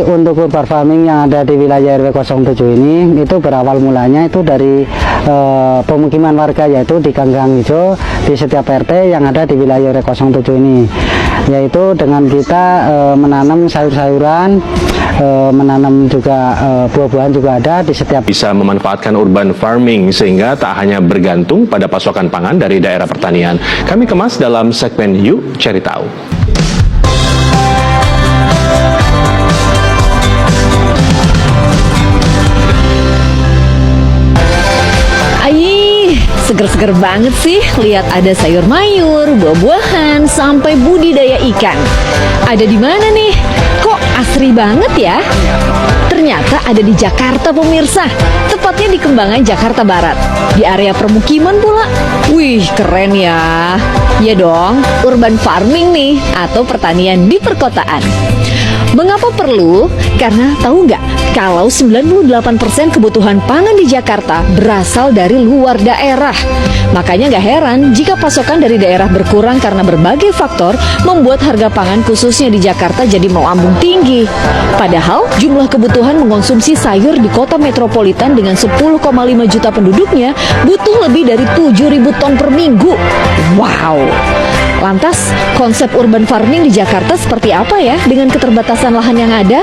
untuk urban farming yang ada di wilayah RW 07 ini itu berawal mulanya itu dari pemukiman warga, yaitu di Gang Hijau di setiap RT yang ada di wilayah RW 07 ini, yaitu dengan kita menanam sayur-sayuran, menanam juga buah-buahan juga ada di setiap. Bisa memanfaatkan urban farming sehingga tak hanya bergantung pada pasokan pangan dari daerah pertanian. Kami kemas dalam segmen Yuk Cari Tahu. Seger-seger banget sih, lihat ada sayur mayur, buah-buahan, sampai budidaya ikan. Ada di mana nih? Kok asri banget ya? Ternyata ada di Jakarta pemirsa, tepatnya di Kembangan, Jakarta Barat. Di area permukiman pula. Wih, keren ya. Ya dong, urban farming nih, atau pertanian di perkotaan. Mengapa perlu? Karena tahu nggak, kalau 98% kebutuhan pangan di Jakarta berasal dari luar daerah. Makanya nggak heran jika pasokan dari daerah berkurang karena berbagai faktor membuat harga pangan khususnya di Jakarta jadi melambung tinggi. Padahal jumlah kebutuhan mengonsumsi sayur di kota metropolitan dengan 10,5 juta penduduknya butuh lebih dari 7.000 ton per minggu. Wow! Lantas, konsep urban farming di Jakarta seperti apa ya dengan keterbatasan lahan yang ada?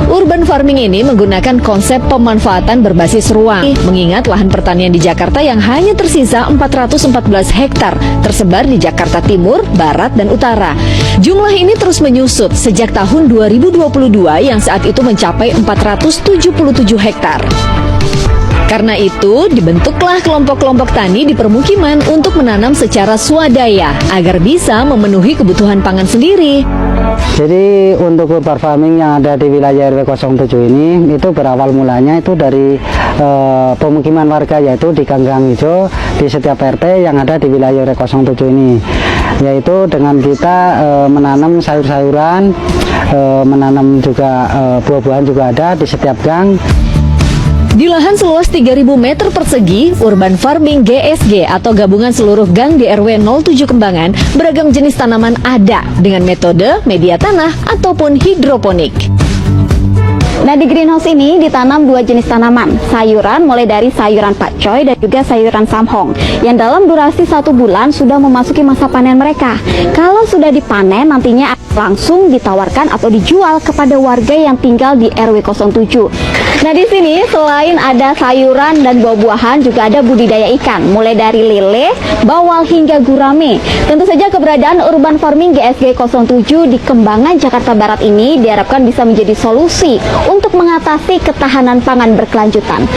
Urban farming ini menggunakan konsep pemanfaatan berbasis ruang, mengingat lahan pertanian di Jakarta yang hanya tersisa 414 hektar, tersebar di Jakarta Timur, Barat, dan Utara. Jumlah ini terus menyusut sejak tahun 2022 yang saat itu mencapai 477 hektar. Karena itu, dibentuklah kelompok-kelompok tani di permukiman untuk menanam secara swadaya agar bisa memenuhi kebutuhan pangan sendiri. Jadi untuk urban farming yang ada di wilayah RW 07 ini itu berawal mulanya itu dari pemukiman warga, yaitu di Gang Hijau di setiap RT yang ada di wilayah RW 07 ini, yaitu dengan kita menanam sayur-sayuran, menanam juga buah-buahan juga ada di setiap gang. Di lahan seluas 3.000 meter persegi, Urban Farming GSG atau gabungan seluruh gang di RW 07 Kembangan, beragam jenis tanaman ada dengan metode media tanah ataupun hidroponik. Nah, di greenhouse ini ditanam dua jenis tanaman, sayuran mulai dari sayuran pakcoy dan juga sayuran samhong, yang dalam durasi 1 bulan sudah memasuki masa panen mereka. Kalau sudah dipanen, nantinya langsung ditawarkan atau dijual kepada warga yang tinggal di RW 07. Nah, di sini selain ada sayuran dan buah-buahan, juga ada budidaya ikan, mulai dari lele, bawal hingga gurame. Tentu saja keberadaan urban farming GSG 07 di Kembangan, Jakarta Barat ini diharapkan bisa menjadi solusi untuk mengatasi ketahanan pangan berkelanjutan.